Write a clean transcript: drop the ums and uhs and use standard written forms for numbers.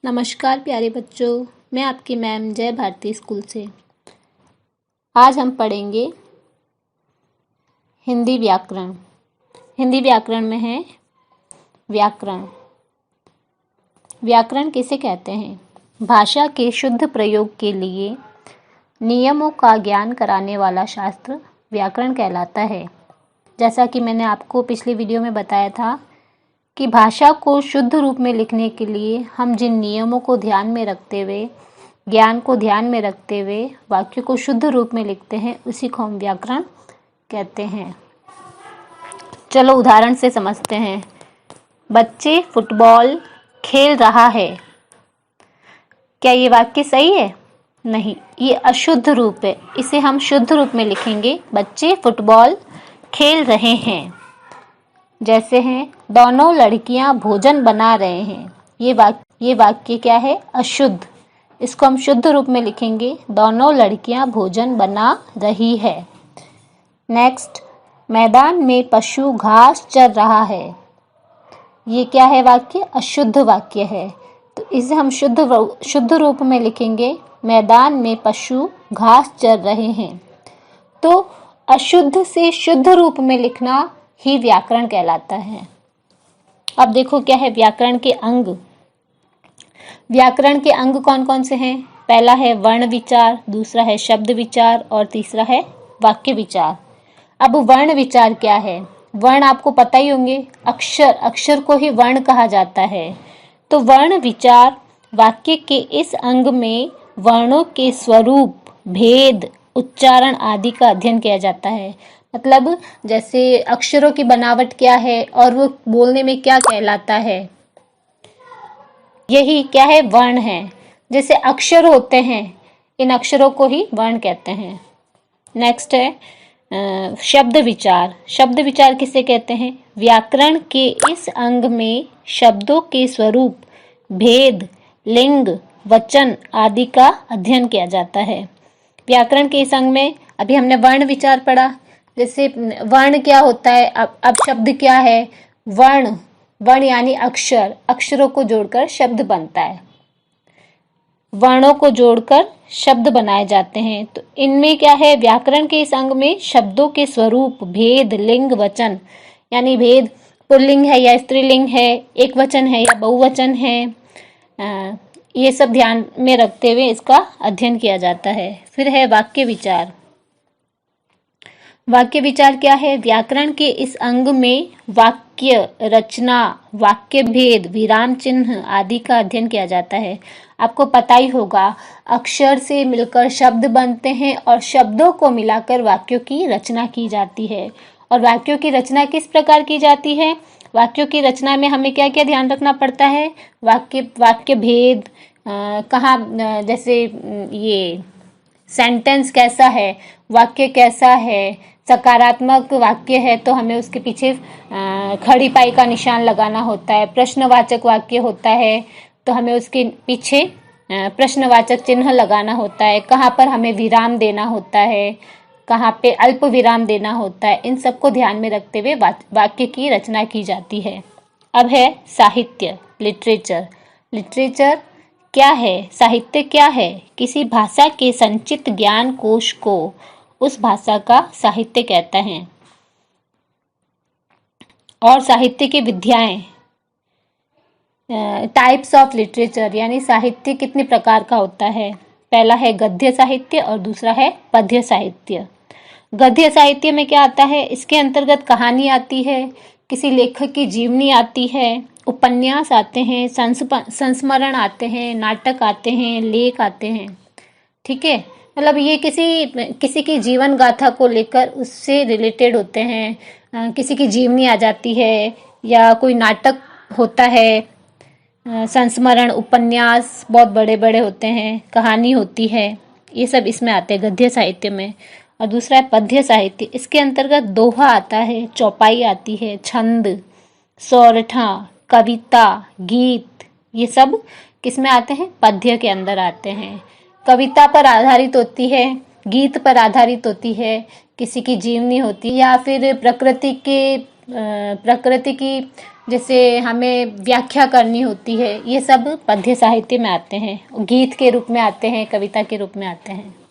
नमस्कार प्यारे बच्चों, मैं आपकी मैम जय भारती स्कूल से। आज हम पढ़ेंगे हिंदी व्याकरण। हिंदी व्याकरण में है व्याकरण। व्याकरण किसे कहते हैं? भाषा के शुद्ध प्रयोग के लिए नियमों का ज्ञान कराने वाला शास्त्र व्याकरण कहलाता है। जैसा कि मैंने आपको पिछली वीडियो में बताया था कि भाषा को शुद्ध रूप में लिखने के लिए हम जिन नियमों को ध्यान में रखते हुए, ज्ञान को ध्यान में रखते हुए वाक्य को शुद्ध रूप में लिखते हैं, उसी को हम व्याकरण कहते हैं। चलो उदाहरण से समझते हैं। बच्चे फुटबॉल खेल रहा है। क्या ये वाक्य सही है? नहीं, ये अशुद्ध रूप है। इसे हम शुद्ध रूप में लिखेंगे, बच्चे फुटबॉल खेल रहे हैं। जैसे हैं, दोनों लड़कियां भोजन बना रहे हैं। ये वाक्य क्या है? अशुद्ध। इसको हम शुद्ध रूप में लिखेंगे, दोनों लड़कियां भोजन बना रही है। नेक्स्ट, मैदान में पशु घास चर रहा है। ये क्या है वाक्य? अशुद्ध वाक्य है। तो इसे हम शुद्ध रूप में लिखेंगे, मैदान में पशु घास चर रहे हैं। तो अशुद्ध से शुद्ध रूप में लिखना ही व्याकरण कहलाता है। अब देखो क्या है व्याकरण के अंग। व्याकरण के अंग कौन कौन से हैं? पहला है वर्ण विचार, दूसरा है शब्द विचार और तीसरा है वाक्य विचार। अब वर्ण विचार क्या है? वर्ण आपको पता ही होंगे, अक्षर को ही वर्ण कहा जाता है। तो वर्ण विचार वाक्य के इस अंग में वर्णों के स्वरूप, भेद, उच्चारण आदि का अध्ययन किया जाता है। मतलब जैसे अक्षरों की बनावट क्या है और वो बोलने में क्या कहलाता है, यही क्या है? वर्ण है। जैसे अक्षर होते हैं, इन अक्षरों को ही वर्ण कहते हैं। नेक्स्ट है शब्द विचार। शब्द विचार किसे कहते हैं? व्याकरण के इस अंग में शब्दों के स्वरूप, भेद, लिंग, वचन आदि का अध्ययन किया जाता है। व्याकरण के इस अंग में अभी हमने वर्ण विचार पढ़ा। जैसे वर्ण क्या होता है, अब शब्द क्या है? वर्ण यानी अक्षर, अक्षरों को जोड़कर शब्द बनता है। वर्णों को जोड़कर शब्द बनाए जाते हैं। तो इनमें क्या है? व्याकरण के इस अंग में शब्दों के स्वरूप, भेद, लिंग, वचन, यानी भेद पुल्लिंग है या स्त्रीलिंग है, एक वचन है या बहुवचन है, ये सब ध्यान में रखते हुए इसका अध्ययन किया जाता है। फिर है वाक्य विचार। वाक्य विचार क्या है? व्याकरण के इस अंग में वाक्य रचना, वाक्य भेद, विराम चिन्ह आदि का अध्ययन किया जाता है। आपको पता ही होगा, अक्षर से मिलकर शब्द बनते हैं और शब्दों को मिलाकर वाक्यों की रचना की जाती है। और वाक्यों की रचना किस प्रकार की जाती है? वाक्यों की रचना में हमें क्या क्या ध्यान रखना पड़ता है? वाक्य भेद, कहाँ, जैसे ये सेंटेंस कैसा है, वाक्य कैसा है, सकारात्मक वाक्य है तो हमें उसके पीछे खड़ी पाई का निशान लगाना होता है। प्रश्नवाचक वाक्य होता है तो हमें उसके पीछे प्रश्नवाचक चिन्ह लगाना होता है। कहाँ पर हमें विराम देना होता है, कहाँ पे अल्प विराम देना होता है, इन सबको ध्यान में रखते हुए वाक्य की रचना की जाती है। अब है साहित्य, लिटरेचर। लिटरेचर क्या है? साहित्य क्या है? किसी भाषा के संचित ज्ञान कोश को उस भाषा का साहित्य कहता है। और साहित्य की विधाएं, टाइप्स ऑफ लिटरेचर, यानी साहित्य कितने प्रकार का होता है। पहला है गद्य साहित्य और दूसरा है पद्य साहित्य। गद्य साहित्य में क्या आता है? इसके अंतर्गत कहानी आती है, किसी लेखक की जीवनी आती है, उपन्यास आते हैं, संस्मरण आते हैं, नाटक आते हैं, लेख आते हैं। ठीक है, मतलब ये किसी की जीवन गाथा को लेकर उससे रिलेटेड होते हैं। किसी की जीवनी आ जाती है या कोई नाटक होता है, संस्मरण, उपन्यास बहुत बड़े बड़े होते हैं, कहानी होती है, ये सब इसमें आते हैं गद्य साहित्य में। और दूसरा है पद्य साहित्य। इसके अंतर्गत दोहा आता है, चौपाई आती है, छंद, सोरठा, कविता, गीत, ये सब किसमें आते हैं? पद्य के अंदर आते हैं। कविता पर आधारित होती है, गीत पर आधारित होती है, किसी की जीवनी होती है या फिर प्रकृति के प्रकृति की जैसे हमें व्याख्या करनी होती है, ये सब पद्य साहित्य में आते हैं, गीत के रूप में आते हैं, कविता के रूप में आते हैं।